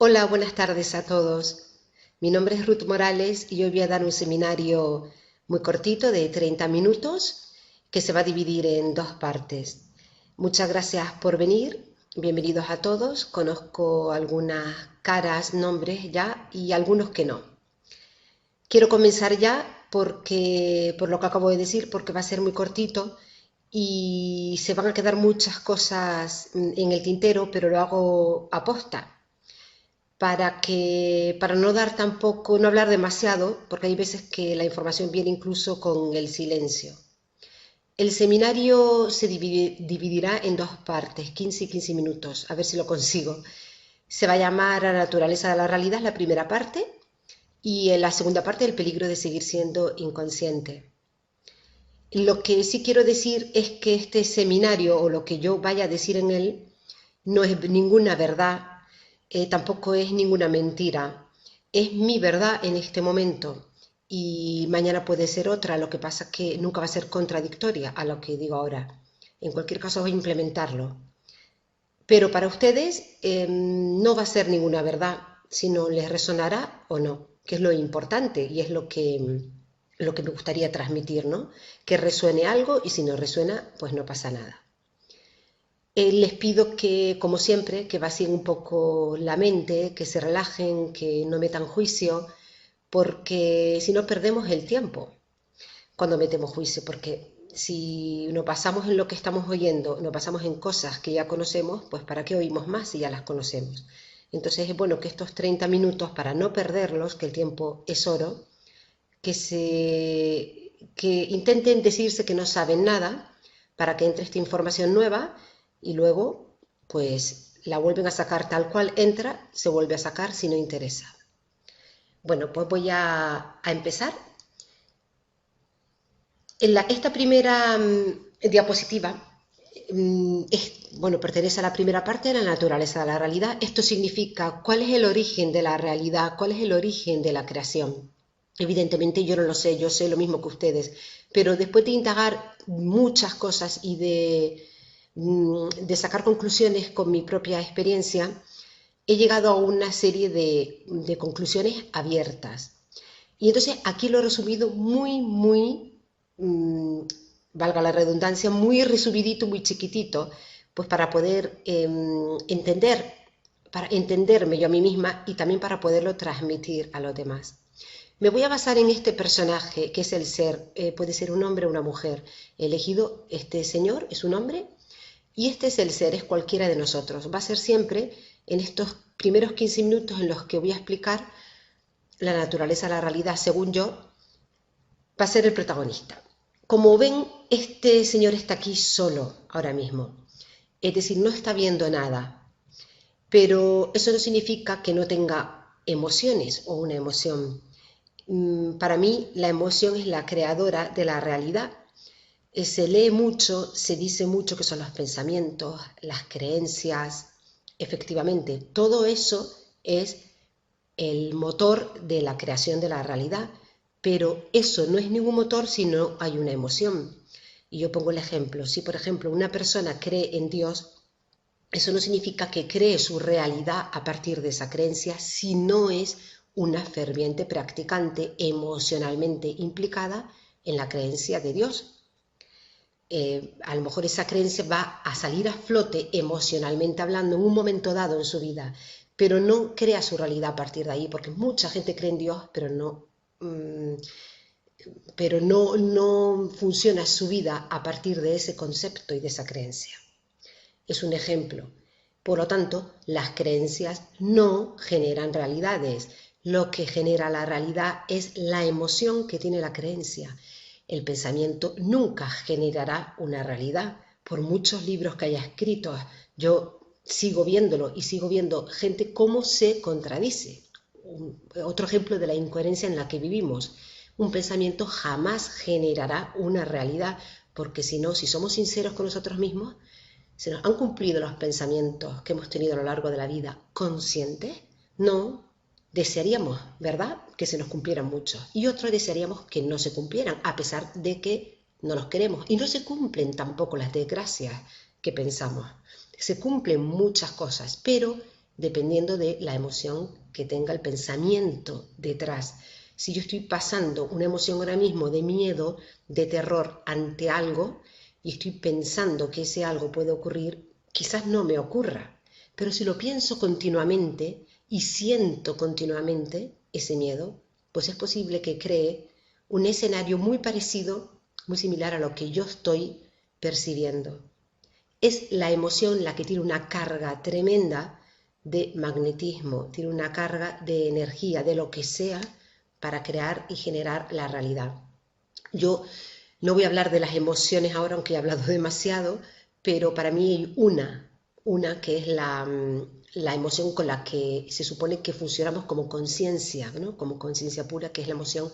Hola, buenas tardes a todos. Mi nombre es Ruth Morales y hoy voy a dar un seminario muy cortito de 30 minutos que se va a dividir en dos partes. Muchas gracias por venir. Bienvenidos a todos. Conozco algunas caras, nombres ya y algunos que no. Quiero comenzar ya por lo que acabo de decir, porque va a ser muy cortito y se van a quedar muchas cosas en el tintero, pero lo hago aposta para no dar tampoco, no hablar demasiado, porque hay veces que la información viene incluso con el silencio. El seminario se dividirá en dos partes, 15 y 15 minutos, a ver si lo consigo. Se va a llamar La naturaleza de la realidad, la primera parte, y en la segunda parte el peligro de seguir siendo inconsciente. Lo que sí quiero decir es que este seminario o lo que yo vaya a decir en él no es ninguna verdad, tampoco es ninguna mentira. Es mi verdad en este momento y mañana puede ser otra, lo que pasa es que nunca va a ser contradictoria a lo que digo ahora. En cualquier caso voy a implementarlo. Pero para ustedes no va a ser ninguna verdad, sino les resonará o no, que es lo importante y es lo que me gustaría transmitir, ¿no? Que resuene algo y si no resuena, pues no pasa nada. Les pido que, como siempre, que vacíen un poco la mente, que se relajen, que no metan juicio, porque si no perdemos el tiempo cuando metemos juicio, porque si nos basamos en lo que estamos oyendo, nos basamos en cosas que ya conocemos, pues ¿para qué oímos más si ya las conocemos? Entonces es bueno que estos 30 minutos, para no perderlos, que el tiempo es oro, que intenten decirse que no saben nada para que entre esta información nueva y luego pues la vuelven a sacar tal cual entra, se vuelve a sacar si no interesa. Bueno, pues voy a empezar. Esta primera diapositiva bueno, pertenece a la primera parte de la naturaleza de la realidad. Esto significa cuál es el origen de la realidad, cuál es el origen de la creación. Evidentemente yo no lo sé, yo sé lo mismo que ustedes, pero después de indagar muchas cosas y de sacar conclusiones con mi propia experiencia, he llegado a una serie de conclusiones abiertas. Y entonces aquí lo he resumido mmm, valga la redundancia, muy resumidito, muy chiquitito, pues para poder para entenderme yo a mí misma y también para poderlo transmitir a los demás. Me voy a basar en este personaje que es el ser, puede ser un hombre o una mujer. He elegido este señor, es un hombre, y este es el ser, es cualquiera de nosotros. Va a ser siempre en estos primeros 15 minutos en los que voy a explicar la naturaleza de la realidad, según yo, va a ser el protagonista. Como ven, este señor está aquí solo ahora mismo. Es decir, no está viendo nada. Pero eso no significa que no tenga emociones o una emoción. Para mí, la emoción es la creadora de la realidad. Se lee mucho, se dice mucho que son los pensamientos, las creencias. Efectivamente, todo eso es el motor de la creación de la realidad, pero eso no es ningún motor si no hay una emoción. Y yo pongo el ejemplo, si por ejemplo una persona cree en Dios, eso no significa que cree su realidad a partir de esa creencia, si no es una ferviente practicante emocionalmente implicada en la creencia de Dios. A lo mejor esa creencia va a salir a flote emocionalmente hablando en un momento dado en su vida, pero no crea su realidad a partir de ahí, porque mucha gente cree en Dios, pero no funciona su vida a partir de ese concepto y de esa creencia. Es un ejemplo. Por lo tanto, las creencias no generan realidades. Lo que genera la realidad es la emoción que tiene la creencia. El pensamiento nunca generará una realidad. Por muchos libros que haya escrito, yo sigo viéndolo y sigo viendo gente cómo se contradice. Otro ejemplo de la incoherencia en la que vivimos. Un pensamiento jamás generará una realidad, porque si no, si somos sinceros con nosotros mismos, ¿se nos han cumplido los pensamientos que hemos tenido a lo largo de la vida conscientes? No. Desearíamos, ¿verdad?, que se nos cumplieran muchos. Y otros desearíamos que no se cumplieran, a pesar de que no los queremos. Y no se cumplen tampoco las desgracias que pensamos. Se cumplen muchas cosas, pero dependiendo de la emoción que tenga el pensamiento detrás. Si yo estoy pasando una emoción ahora mismo de miedo, de terror ante algo, y estoy pensando que ese algo puede ocurrir, quizás no me ocurra, pero si lo pienso continuamente y siento continuamente ese miedo, pues es posible que cree un escenario muy parecido, muy similar a lo que yo estoy percibiendo. Es la emoción la que tiene una carga tremenda de magnetismo, tiene una carga de energía, de lo que sea, para crear y generar la realidad. Yo no voy a hablar de las emociones ahora, aunque he hablado demasiado, pero para mí hay una que es la emoción con la que se supone que funcionamos como conciencia, ¿no? Como conciencia pura, que es la emoción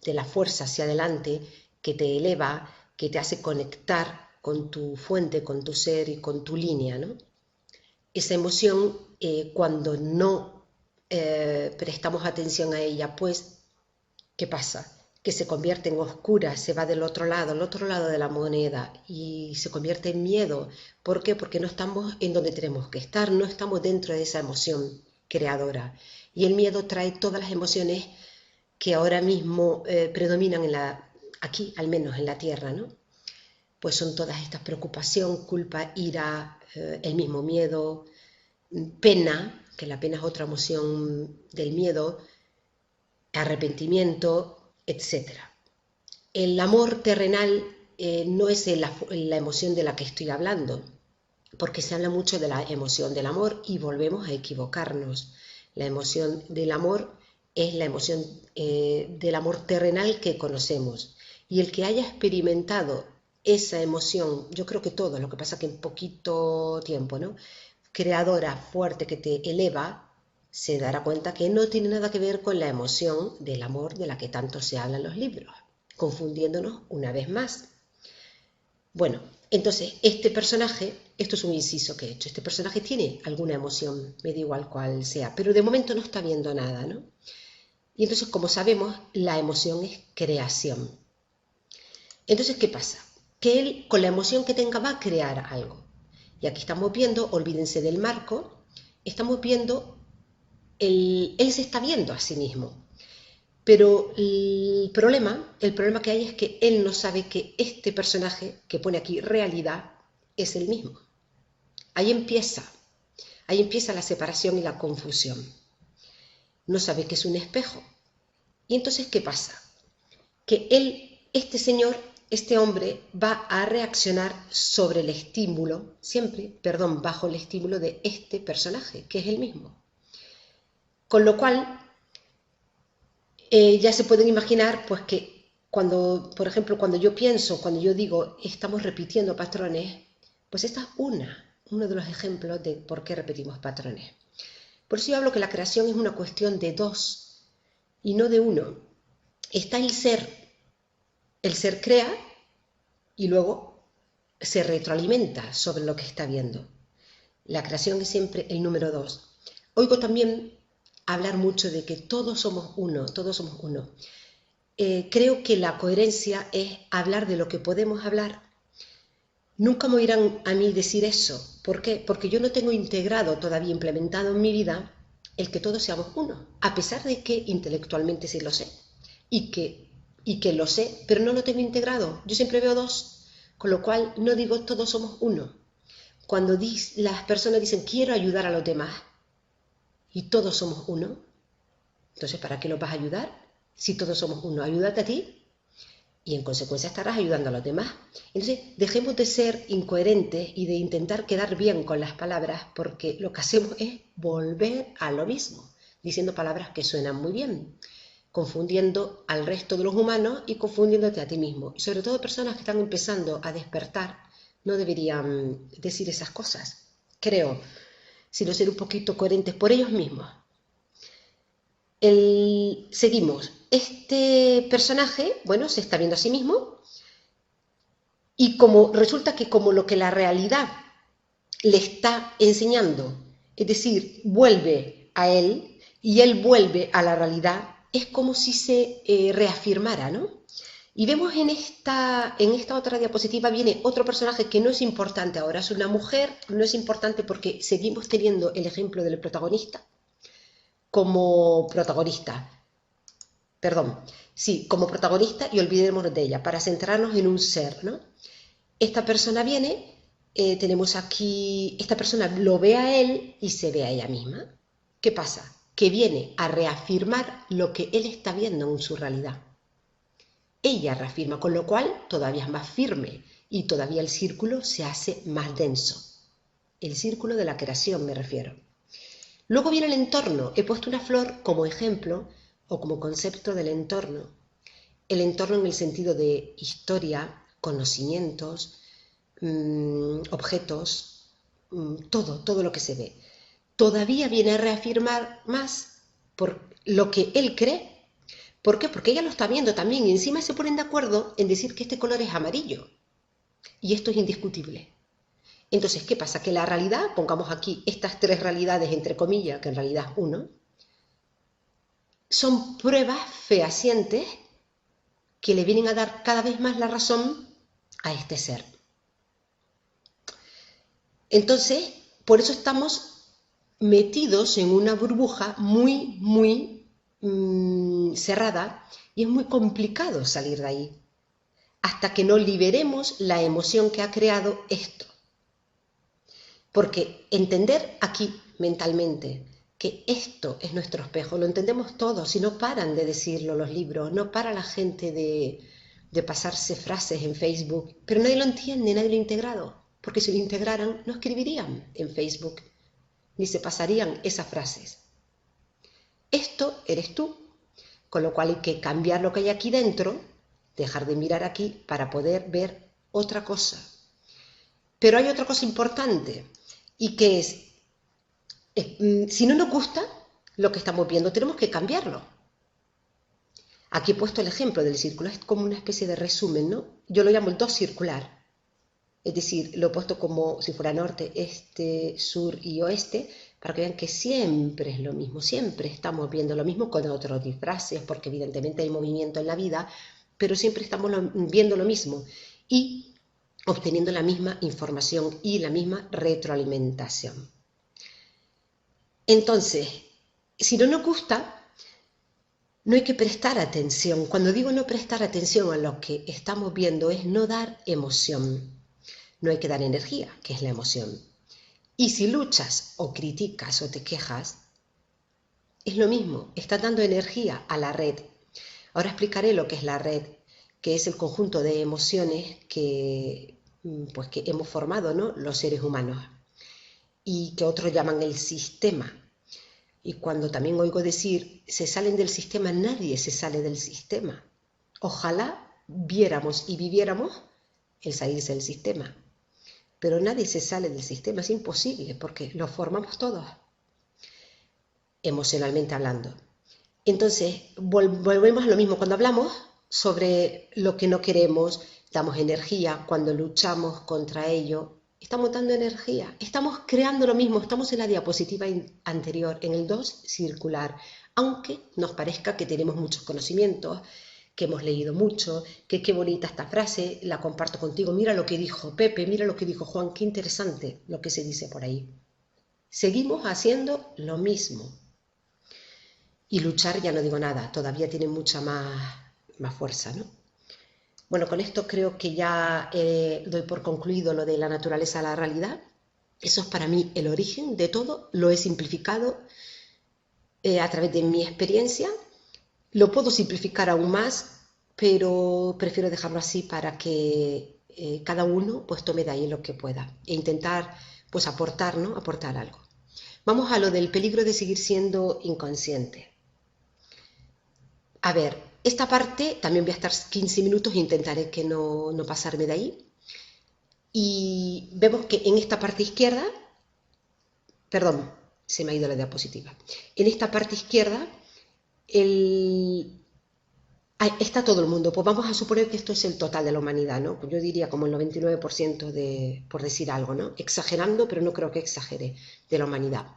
de la fuerza hacia adelante, que te eleva, que te hace conectar con tu fuente, con tu ser y con tu línea, ¿no? Esa emoción, cuando no prestamos atención a ella, pues, ¿qué pasa? Que se convierte en oscura, se va del otro lado, al otro lado de la moneda, y se convierte en miedo. ¿Por qué? Porque no estamos en donde tenemos que estar, no estamos dentro de esa emoción creadora. Y el miedo trae todas las emociones que ahora mismo predominan aquí, al menos en la Tierra, ¿no? Pues son todas estas: preocupación, culpa, ira, el mismo miedo, pena, que la pena es otra emoción del miedo, arrepentimiento, etc. El amor terrenal no es la emoción de la que estoy hablando, porque se habla mucho de la emoción del amor y volvemos a equivocarnos. La emoción del amor es la emoción del amor terrenal que conocemos. Y el que haya experimentado esa emoción, yo creo que todo, lo que pasa que en poquito tiempo, ¿no? Creadora, fuerte, que te eleva, se dará cuenta que no tiene nada que ver con la emoción del amor de la que tanto se habla en los libros, confundiéndonos una vez más. Bueno, entonces este personaje, esto es un inciso que he hecho, este personaje tiene alguna emoción, me da igual cuál sea, pero de momento no está viendo nada, ¿no? Y entonces, como sabemos, la emoción es creación. Entonces, ¿qué pasa? Que él, con la emoción que tenga, va a crear algo. Y aquí estamos viendo, olvídense del marco, estamos viendo, él se está viendo a sí mismo. Pero el problema que hay es que él no sabe que este personaje que pone aquí realidad es el mismo. Ahí empieza la separación y la confusión. No sabe que es un espejo. Y entonces, ¿qué pasa? Que este señor, este hombre, va a reaccionar sobre el estímulo, bajo el estímulo de este personaje, que es el mismo. Con lo cual, ya se pueden imaginar, pues, que cuando, por ejemplo, cuando yo digo, estamos repitiendo patrones, pues esta es uno de los ejemplos de por qué repetimos patrones. Por eso yo hablo que la creación es una cuestión de dos y no de uno. Está el ser crea y luego se retroalimenta sobre lo que está viendo. La creación es siempre el número dos. Oigo también hablar mucho de que todos somos uno, todos somos uno. Creo que la coherencia es hablar de lo que podemos hablar. Nunca me oirán a mí decir eso. ¿Por qué? Porque yo no tengo integrado, todavía implementado en mi vida, el que todos seamos uno, a pesar de que intelectualmente sí lo sé, y que lo sé, pero no lo tengo integrado. Yo siempre veo dos, con lo cual no digo todos somos uno. Cuando las personas dicen quiero ayudar a los demás y todos somos uno, entonces ¿para qué los vas a ayudar? Si todos somos uno, ayúdate a ti y en consecuencia estarás ayudando a los demás. Entonces dejemos de ser incoherentes y de intentar quedar bien con las palabras, porque lo que hacemos es volver a lo mismo, diciendo palabras que suenan muy bien, confundiendo al resto de los humanos y confundiéndote a ti mismo. Y sobre todo personas que están empezando a despertar no deberían decir esas cosas, creo, sino ser un poquito coherentes por ellos mismos. Seguimos. Este personaje, bueno, se está viendo a sí mismo y resulta que como lo que la realidad le está enseñando, es decir, vuelve a él y él vuelve a la realidad, es como si se reafirmara, ¿no? Y vemos en esta otra diapositiva viene otro personaje que no es importante ahora, es una mujer, no es importante porque seguimos teniendo el ejemplo del protagonista como protagonista. Perdón, sí, como protagonista y olvidémonos de ella, para centrarnos en un ser, ¿no? Esta persona viene, tenemos aquí, esta persona lo ve a él y se ve a ella misma. ¿Qué pasa? Que viene a reafirmar lo que él está viendo en su realidad. Ella reafirma, con lo cual todavía es más firme y todavía el círculo se hace más denso. El círculo de la creación me refiero. Luego viene el entorno. He puesto una flor como ejemplo o como concepto del entorno. El entorno en el sentido de historia, conocimientos, objetos, todo lo que se ve. Todavía viene a reafirmar más por lo que él cree. ¿Por qué? Porque ella lo está viendo también y encima se ponen de acuerdo en decir que este color es amarillo. Y esto es indiscutible. Entonces, ¿qué pasa? Que la realidad, pongamos aquí estas tres realidades entre comillas, que en realidad es uno, son pruebas fehacientes que le vienen a dar cada vez más la razón a este ser. Entonces, por eso estamos metidos en una burbuja muy cerrada y es muy complicado salir de ahí hasta que no liberemos la emoción que ha creado esto. Porque entender aquí mentalmente que esto es nuestro espejo, lo entendemos todos y no paran de decirlo los libros, no para la gente de pasarse frases en Facebook, pero nadie lo entiende, nadie lo ha integrado, porque si lo integraran no escribirían en Facebook, ni se pasarían esas frases. Esto eres tú, con lo cual hay que cambiar lo que hay aquí dentro, dejar de mirar aquí para poder ver otra cosa. Pero hay otra cosa importante, y que es, si no nos gusta lo que estamos viendo, tenemos que cambiarlo. Aquí he puesto el ejemplo del círculo, es como una especie de resumen, ¿no? Yo lo llamo el 2 circular, es decir, lo he puesto como si fuera norte, este, sur y oeste, para que vean que siempre es lo mismo, siempre estamos viendo lo mismo con otros disfraces, porque evidentemente hay movimiento en la vida, pero siempre estamos viendo lo mismo y obteniendo la misma información y la misma retroalimentación. Entonces, si no nos gusta, no hay que prestar atención. Cuando digo no prestar atención a lo que estamos viendo es no dar emoción. No hay que dar energía, que es la emoción. Y si luchas o criticas o te quejas, es lo mismo, estás dando energía a la red. Ahora explicaré lo que es la red, que es el conjunto de emociones que hemos formado, ¿no?, los seres humanos, y que otros llaman el sistema. Y cuando también oigo decir, se salen del sistema, nadie se sale del sistema. Ojalá viéramos y viviéramos el salirse del sistema. Pero nadie se sale del sistema, es imposible, porque lo formamos todos, emocionalmente hablando. Entonces, volvemos a lo mismo. Cuando hablamos sobre lo que no queremos, damos energía. Cuando luchamos contra ello, estamos dando energía. Estamos creando lo mismo. Estamos en la diapositiva anterior, en el 2 circular. Aunque nos parezca que tenemos muchos conocimientos, que hemos leído mucho, que qué bonita esta frase, la comparto contigo. Mira lo que dijo Pepe, mira lo que dijo Juan, qué interesante lo que se dice por ahí. Seguimos haciendo lo mismo. Y luchar ya no digo nada, todavía tiene mucha más fuerza, ¿no? Bueno, con esto creo que ya doy por concluido lo de la naturaleza a la realidad. Eso es para mí el origen de todo, lo he simplificado a través de mi experiencia. Lo puedo simplificar aún más, pero prefiero dejarlo así para que cada uno pues tome de ahí lo que pueda e intentar pues aportar, ¿no?, aportar algo. Vamos a lo del peligro de seguir siendo inconsciente. A ver, esta parte también voy a estar 15 minutos e intentaré que no pasarme de ahí. Y vemos que en esta parte izquierda, perdón, se me ha ido la diapositiva. En esta parte izquierda está todo el mundo. Pues vamos a suponer que esto es el total de la humanidad, ¿no? Pues yo diría como el 99% por decir algo, ¿no? Exagerando, pero no creo que exagere, de la humanidad.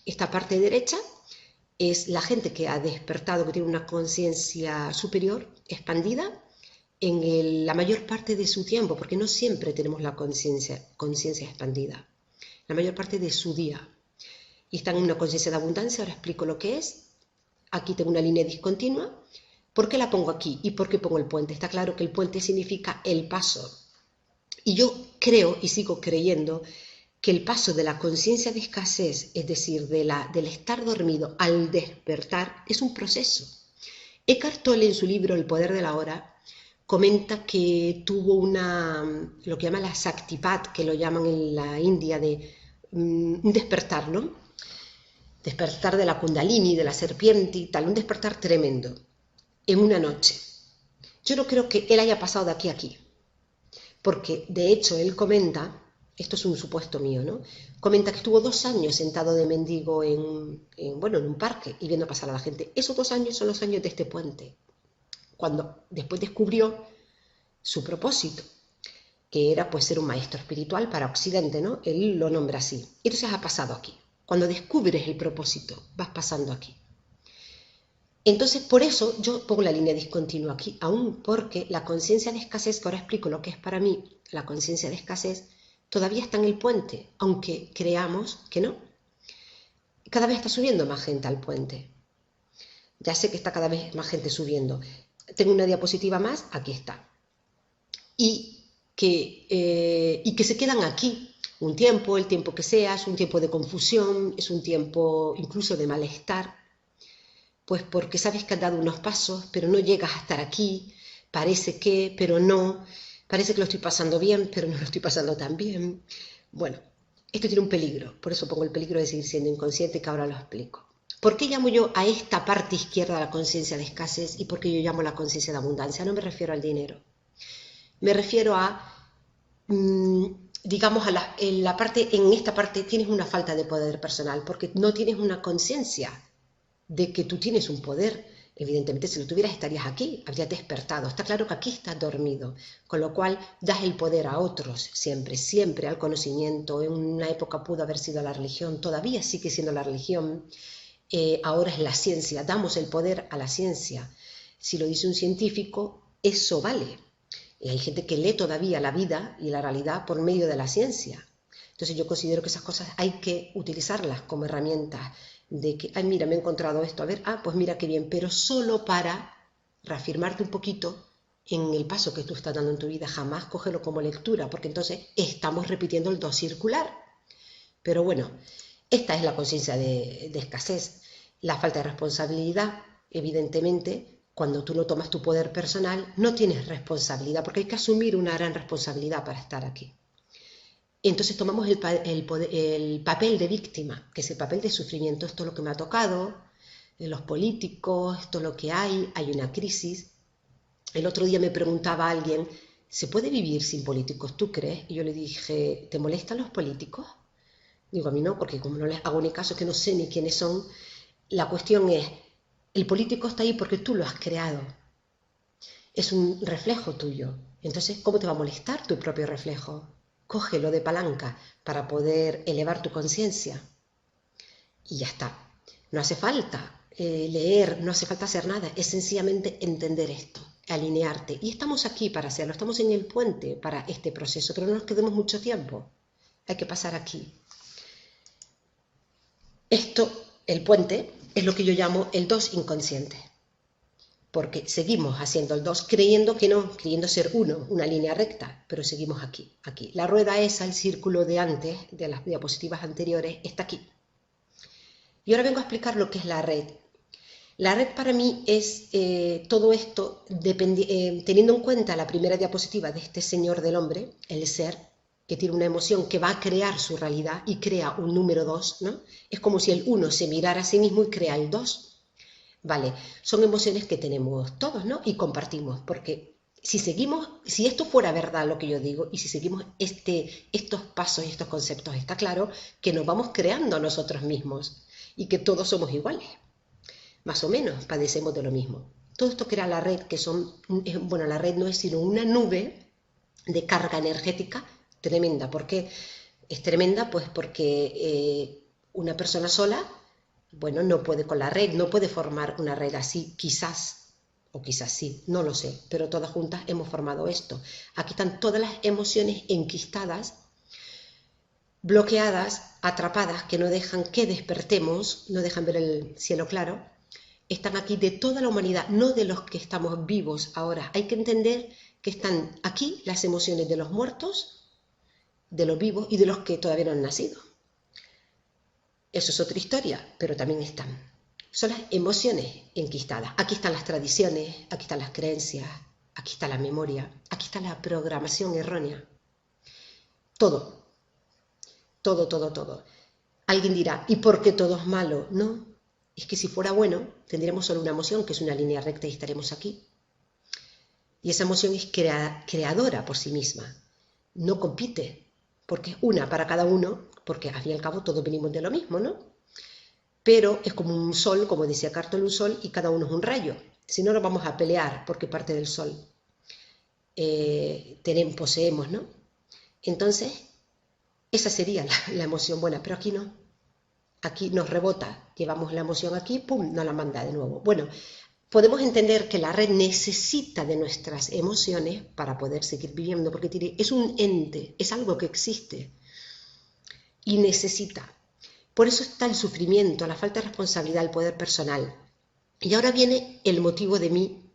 Esta parte derecha es la gente que ha despertado, que tiene una conciencia superior, expandida, la mayor parte de su tiempo, porque no siempre tenemos la conciencia expandida, la mayor parte de su día. Y están en una conciencia de abundancia, ahora explico lo que es. Aquí tengo una línea discontinua. ¿Por qué la pongo aquí? ¿Y por qué pongo el puente? Está claro que el puente significa el paso. Y yo creo y sigo creyendo que el paso de la conciencia de escasez, es decir, del estar dormido al despertar, es un proceso. Eckhart Tolle, en su libro El poder de la hora, comenta que tuvo lo que llama la Shaktipat, que lo llaman en la India, de un despertar, ¿no? Despertar de la Kundalini, de la serpiente y tal, un despertar tremendo, en una noche. Yo no creo que él haya pasado de aquí a aquí, porque de hecho él comenta, esto es un supuesto mío, ¿no? Comenta que estuvo 2 años sentado de mendigo en un parque y viendo pasar a la gente. Esos 2 años son los años de este puente, cuando después descubrió su propósito, que era pues ser un maestro espiritual para Occidente, ¿no? Él lo nombra así. Entonces ha pasado aquí. Cuando descubres el propósito, vas pasando aquí. Entonces, por eso yo pongo la línea discontinua aquí, aún porque la conciencia de escasez, que ahora explico lo que es para mí la conciencia de escasez, todavía está en el puente, aunque creamos que no. Cada vez está subiendo más gente al puente. Ya sé que está cada vez más gente subiendo. Tengo una diapositiva más, aquí está. Y que se quedan aquí un tiempo, el tiempo que sea, es un tiempo de confusión, es un tiempo incluso de malestar, pues porque sabes que has dado unos pasos, pero no llegas a estar aquí, parece que, pero no, parece que lo estoy pasando bien, pero no lo estoy pasando tan bien. Bueno, esto tiene un peligro, por eso pongo el peligro de seguir siendo inconsciente, que ahora lo explico. ¿Por qué llamo yo a esta parte izquierda la conciencia de escasez y por qué yo llamo la conciencia de abundancia? No me refiero al dinero, me refiero a, digamos, en esta parte tienes una falta de poder personal, porque no tienes una conciencia de que tú tienes un poder. Evidentemente, si lo tuvieras estarías aquí, habrías despertado. Está claro que aquí estás dormido, con lo cual das el poder a otros, siempre, siempre al conocimiento. En una época pudo haber sido la religión, todavía sigue siendo la religión, ahora es la ciencia, damos el poder a la ciencia. Si lo dice un científico, eso vale. Y hay gente que lee todavía la vida y la realidad por medio de la ciencia. Entonces yo considero que esas cosas hay que utilizarlas como herramientas de que, ay, mira, me he encontrado esto, a ver, pues mira qué bien, pero solo para reafirmarte un poquito en el paso que tú estás dando en tu vida. Jamás cógelo como lectura, porque entonces estamos repitiendo el 2 circular. Pero bueno, esta es la conciencia de escasez, la falta de responsabilidad, evidentemente. Cuando tú no tomas tu poder personal, no tienes responsabilidad, porque hay que asumir una gran responsabilidad para estar aquí. Entonces tomamos el papel de víctima, que es el papel de sufrimiento. Esto es lo que me ha tocado, los políticos, esto es lo que hay una crisis. El otro día me preguntaba alguien, ¿se puede vivir sin políticos, tú crees? Y yo le dije, ¿te molestan los políticos? Digo, a mí no, porque como no les hago ni caso, que no sé ni quiénes son. La cuestión es, el político está ahí porque tú lo has creado. Es un reflejo tuyo. Entonces, ¿cómo te va a molestar tu propio reflejo? Cógelo de palanca para poder elevar tu conciencia. Y ya está. No hace falta leer, no hace falta hacer nada. Es sencillamente entender esto, alinearte. Y estamos aquí para hacerlo. Estamos en el puente para este proceso, pero no nos quedemos mucho tiempo. Hay que pasar aquí. Esto, el puente, es lo que yo llamo el 2 inconsciente. Porque seguimos haciendo el 2 creyendo que no, creyendo ser 1, una línea recta, pero seguimos aquí, aquí. La rueda esa, el círculo de antes, de las diapositivas anteriores, está aquí. Y ahora vengo a explicar lo que es la red. La red para mí es todo esto, teniendo en cuenta la primera diapositiva de este señor del hombre, el ser, que tiene una emoción que va a crear su realidad y crea un número 2, ¿no? Es como si el 1 se mirara a sí mismo y crea el 2. Vale, son emociones que tenemos todos, ¿no? Y compartimos, porque si esto fuera verdad lo que yo digo, y si seguimos estos pasos y estos conceptos, está claro que nos vamos creando a nosotros mismos y que todos somos iguales, más o menos, padecemos de lo mismo. Todo esto crea la red, la red no es sino una nube de carga energética tremenda. ¿Por qué es tremenda? Pues porque una persona sola, no puede con la red, no puede formar una red así, quizás, o quizás sí, no lo sé, pero todas juntas hemos formado esto. Aquí están todas las emociones enquistadas, bloqueadas, atrapadas, que no dejan que despertemos, no dejan ver el cielo claro. Están aquí de toda la humanidad, no de los que estamos vivos ahora. Hay que entender que están aquí las emociones de los muertos, de los vivos y de los que todavía no han nacido. Eso es otra historia, pero también están. Son las emociones enquistadas. Aquí están las tradiciones, aquí están las creencias, aquí está la memoria, aquí está la programación errónea. Todo, todo, todo, todo. Alguien dirá, ¿y por qué todo es malo? No, es que si fuera bueno, tendríamos solo una emoción, que es una línea recta y estaremos aquí. Y esa emoción es creadora por sí misma, no compite, porque es una para cada uno, porque al fin y al cabo todos venimos de lo mismo, ¿no? Pero es como un sol, como decía Cartol, un sol, y cada uno es un rayo. Si no, nos vamos a pelear porque parte del sol poseemos, ¿no? Entonces, esa sería la emoción buena, pero aquí no. Aquí nos rebota, llevamos la emoción aquí, pum, nos la manda de nuevo. Bueno, podemos entender que la red necesita de nuestras emociones para poder seguir viviendo, porque es un ente, es algo que existe y necesita. Por eso está el sufrimiento, la falta de responsabilidad, el poder personal. Y ahora viene el motivo de mi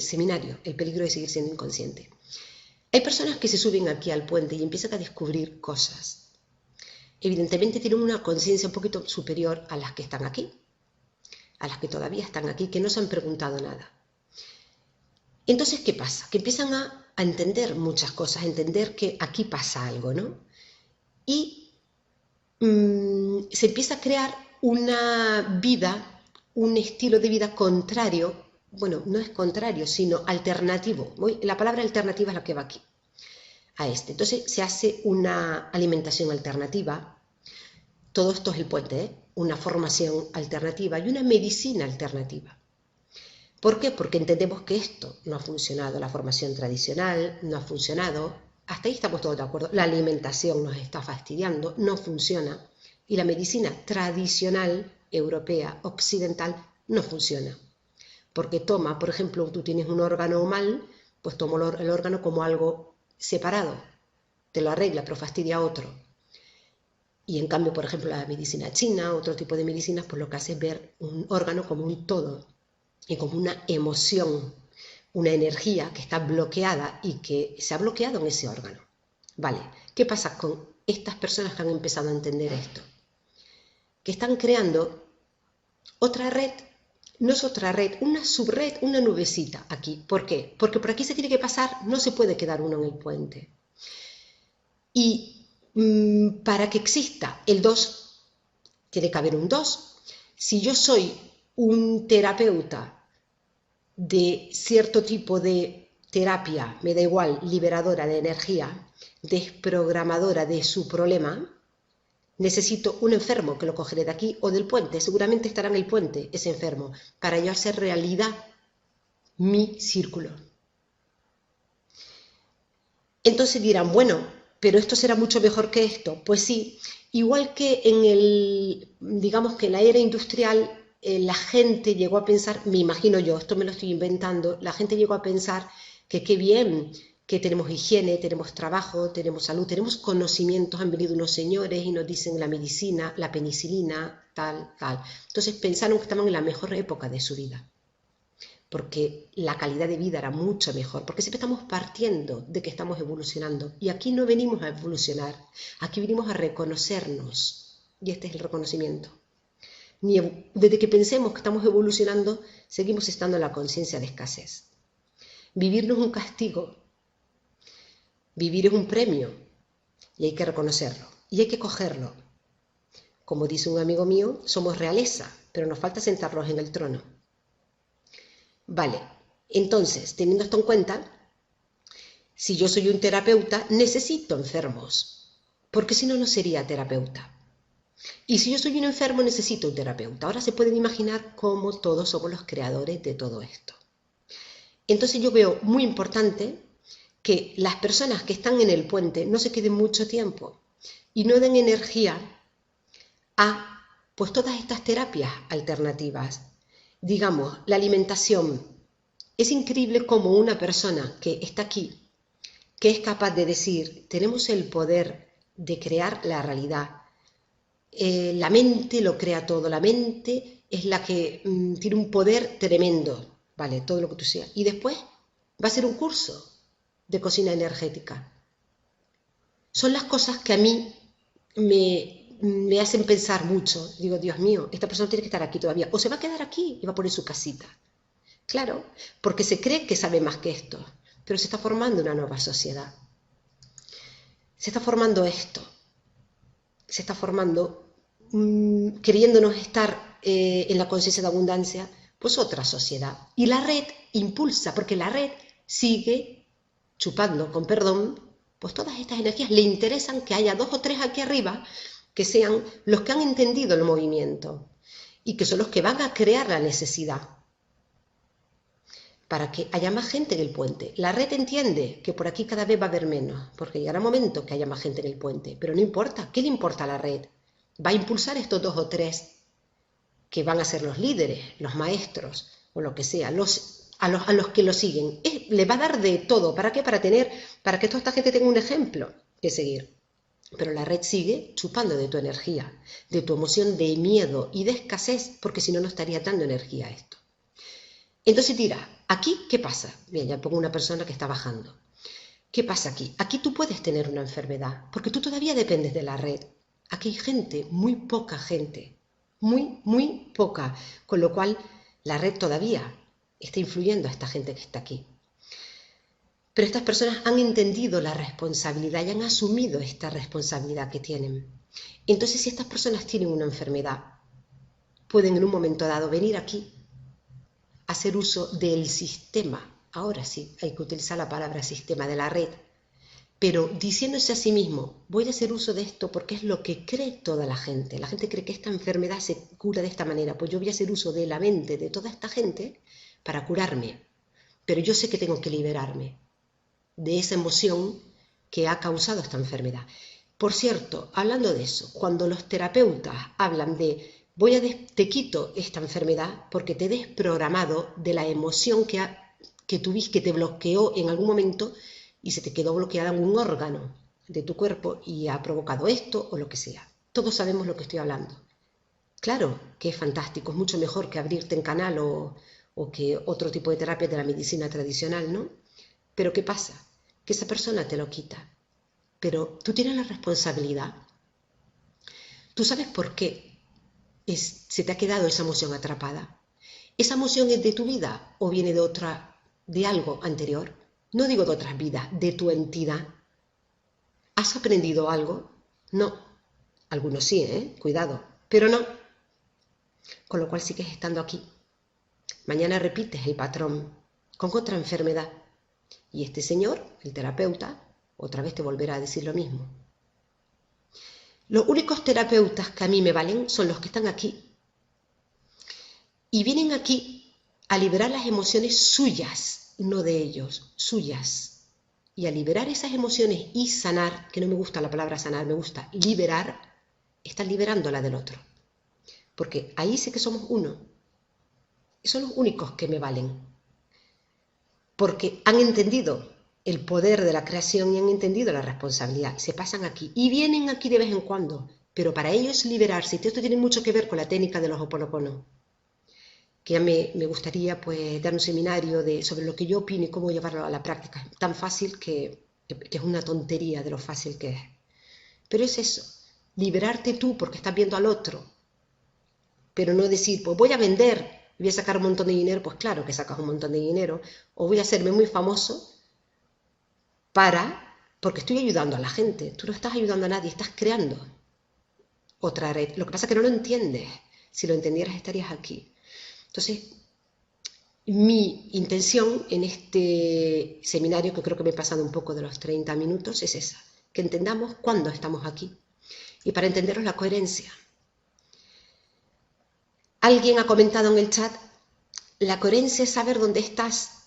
seminario, el peligro de seguir siendo inconsciente. Hay personas que se suben aquí al puente y empiezan a descubrir cosas. Evidentemente tienen una conciencia un poquito superior a las que están aquí, a las que todavía están aquí, que no se han preguntado nada. Entonces, ¿qué pasa? Que empiezan a entender muchas cosas, a entender que aquí pasa algo, ¿no? Y se empieza a crear una vida, un estilo de vida contrario, bueno, no es contrario, sino alternativo. La palabra alternativa es la que va aquí, a este. Entonces se hace una alimentación alternativa, todo esto es el puente, ¿eh? Una formación alternativa y una medicina alternativa. ¿Por qué? Porque entendemos que esto no ha funcionado, la formación tradicional no ha funcionado, hasta ahí estamos todos de acuerdo, la alimentación nos está fastidiando, no funciona, y la medicina tradicional, europea, occidental, no funciona. Porque toma, por ejemplo, tú tienes un órgano mal, pues toma el órgano como algo separado, te lo arregla, pero fastidia a otro. Y en cambio, por ejemplo, la medicina china, otro tipo de medicinas, pues lo que hace es ver un órgano como un todo y como una emoción, una energía que está bloqueada y que se ha bloqueado en ese órgano. Vale, ¿qué pasa con estas personas que han empezado a entender esto? Que están creando otra red, no es otra red, una subred, una nubecita aquí. ¿Por qué? Porque por aquí se tiene que pasar, no se puede quedar uno en el puente. Y para que exista el 2, tiene que haber un 2. Si yo soy un terapeuta de cierto tipo de terapia, me da igual, liberadora de energía, desprogramadora de su problema, necesito un enfermo que lo cogeré de aquí o del puente, seguramente estará en el puente ese enfermo, para yo hacer realidad mi círculo. Entonces dirán, bueno, pero esto será mucho mejor que esto. Pues sí, igual que digamos que en la era industrial, la gente llegó a pensar, me imagino yo, esto me lo estoy inventando, la gente llegó a pensar que qué bien, que tenemos higiene, tenemos trabajo, tenemos salud, tenemos conocimientos, han venido unos señores y nos dicen la medicina, la penicilina, tal, tal. Entonces pensaron que estaban en la mejor época de su vida, porque la calidad de vida era mucho mejor, porque siempre estamos partiendo de que estamos evolucionando. Y aquí no venimos a evolucionar, aquí venimos a reconocernos. Y este es el reconocimiento. Desde que pensemos que estamos evolucionando, seguimos estando en la conciencia de escasez. Vivir no es un castigo, vivir es un premio, y hay que reconocerlo, y hay que cogerlo. Como dice un amigo mío, somos realeza, pero nos falta sentarnos en el trono. Vale, entonces, teniendo esto en cuenta, si yo soy un terapeuta, necesito enfermos, porque si no, no sería terapeuta. Y si yo soy un enfermo, necesito un terapeuta. Ahora se pueden imaginar cómo todos somos los creadores de todo esto. Entonces yo veo muy importante que las personas que están en el puente no se queden mucho tiempo y no den energía a pues todas estas terapias alternativas. Digamos, la alimentación. Es increíble cómo una persona que está aquí, que es capaz de decir, tenemos el poder de crear la realidad. La mente lo crea todo, la mente es la que tiene un poder tremendo, ¿vale? Todo lo que tú seas. Y después va a ser un curso de cocina energética. Son las cosas que a mí me hacen pensar mucho. Digo, Dios mío, esta persona tiene que estar aquí todavía. O se va a quedar aquí y va a poner su casita. Claro, porque se cree que sabe más que esto. Pero se está formando una nueva sociedad. Se está formando esto. Se está formando, queriéndonos estar en la conciencia de abundancia, pues otra sociedad. Y la red impulsa, porque la red sigue chupando, con perdón, pues todas estas energías. Le interesan que haya 2 o 3 aquí arriba que sean los que han entendido el movimiento y que son los que van a crear la necesidad para que haya más gente en el puente. La red entiende que por aquí cada vez va a haber menos, porque llegará un momento que haya más gente en el puente, pero no importa. ¿Qué le importa a la red? Va a impulsar estos 2 o 3 que van a ser los líderes, los maestros o lo que sea, a los que lo siguen. Le va a dar de todo. ¿Para qué? Para que toda esta gente tenga un ejemplo que seguir. Pero la red sigue chupando de tu energía, de tu emoción de miedo y de escasez, porque si no, no estaría dando energía a esto. Entonces dirá, ¿aquí qué pasa? Bien, ya pongo una persona que está bajando. ¿Qué pasa aquí? Aquí tú puedes tener una enfermedad, porque tú todavía dependes de la red. Aquí hay gente, muy poca gente, muy poca, con lo cual la red todavía está influyendo a esta gente que está aquí. Pero estas personas han entendido la responsabilidad y han asumido esta responsabilidad que tienen. Entonces, si estas personas tienen una enfermedad, pueden en un momento dado venir aquí a hacer uso del sistema. Ahora sí, hay que utilizar la palabra sistema de la red, pero diciéndose a sí mismo, voy a hacer uso de esto porque es lo que cree toda la gente. La gente cree que esta enfermedad se cura de esta manera, pues yo voy a hacer uso de la mente de toda esta gente para curarme. Pero yo sé que tengo que liberarme de esa emoción que ha causado esta enfermedad. Por cierto, hablando de eso, cuando los terapeutas hablan de te quito esta enfermedad porque te he desprogramado de la emoción que tuviste, que te bloqueó en algún momento y se te quedó bloqueada en un órgano de tu cuerpo y ha provocado esto o lo que sea. Todos sabemos lo que estoy hablando. Claro que es fantástico, es mucho mejor que abrirte en canal o que otro tipo de terapia de la medicina tradicional, ¿no? Pero ¿qué pasa? Que esa persona te lo quita. Pero tú tienes la responsabilidad. Tú sabes por qué se te ha quedado esa emoción atrapada. ¿Esa emoción es de tu vida o viene de algo anterior? No digo de otras vidas, de tu entidad. ¿Has aprendido algo? No. Algunos sí, cuidado, pero no. Con lo cual sigues estando aquí. Mañana repites el patrón con otra enfermedad. Y este señor, el terapeuta, otra vez te volverá a decir lo mismo. Los únicos terapeutas que a mí me valen son los que están aquí. Y vienen aquí a liberar las emociones suyas, no de ellos, suyas. Y a liberar esas emociones y sanar, que no me gusta la palabra sanar, me gusta liberar, están liberando la del otro. Porque ahí sé que somos uno. Y son los únicos que me valen. Porque han entendido el poder de la creación y han entendido la responsabilidad. Se pasan aquí y vienen aquí de vez en cuando. Pero para ellos liberarse, y esto tiene mucho que ver con la técnica de los Ho'oponopono, que ya me gustaría pues dar un seminario sobre lo que yo opino y cómo llevarlo a la práctica. Es tan fácil que es una tontería de lo fácil que es. Pero es eso, liberarte tú porque estás viendo al otro, pero no decir, pues voy a vender, voy a sacar un montón de dinero, pues claro que sacas un montón de dinero, o voy a hacerme muy famoso porque estoy ayudando a la gente. Tú no estás ayudando a nadie, estás creando otra red. Lo que pasa es que no lo entiendes. Si lo entendieras estarías aquí. Entonces, mi intención en este seminario, que creo que me he pasado un poco de los 30 minutos, es esa, que entendamos cuándo estamos aquí. Y para entenderos la coherencia. Alguien ha comentado en el chat, la coherencia es saber dónde estás.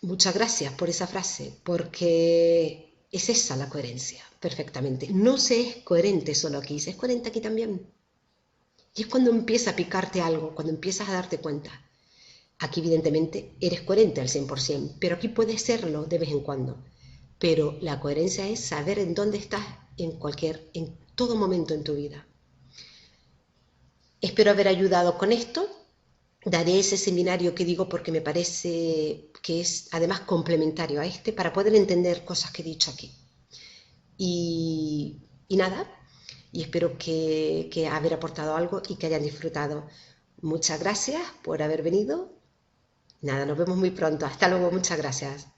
Muchas gracias por esa frase, porque es esa la coherencia, perfectamente. No se es coherente solo aquí, se es coherente aquí también. Y es cuando empieza a picarte algo, cuando empiezas a darte cuenta. Aquí evidentemente eres coherente al 100%, pero aquí puedes serlo de vez en cuando. Pero la coherencia es saber en dónde estás en todo momento en tu vida. Espero haber ayudado con esto. Daré ese seminario que digo porque me parece que es además complementario a este para poder entender cosas que he dicho aquí. Y nada, y espero que haber aportado algo y que hayan disfrutado. Muchas gracias por haber venido. Nada, nos vemos muy pronto. Hasta luego, muchas gracias.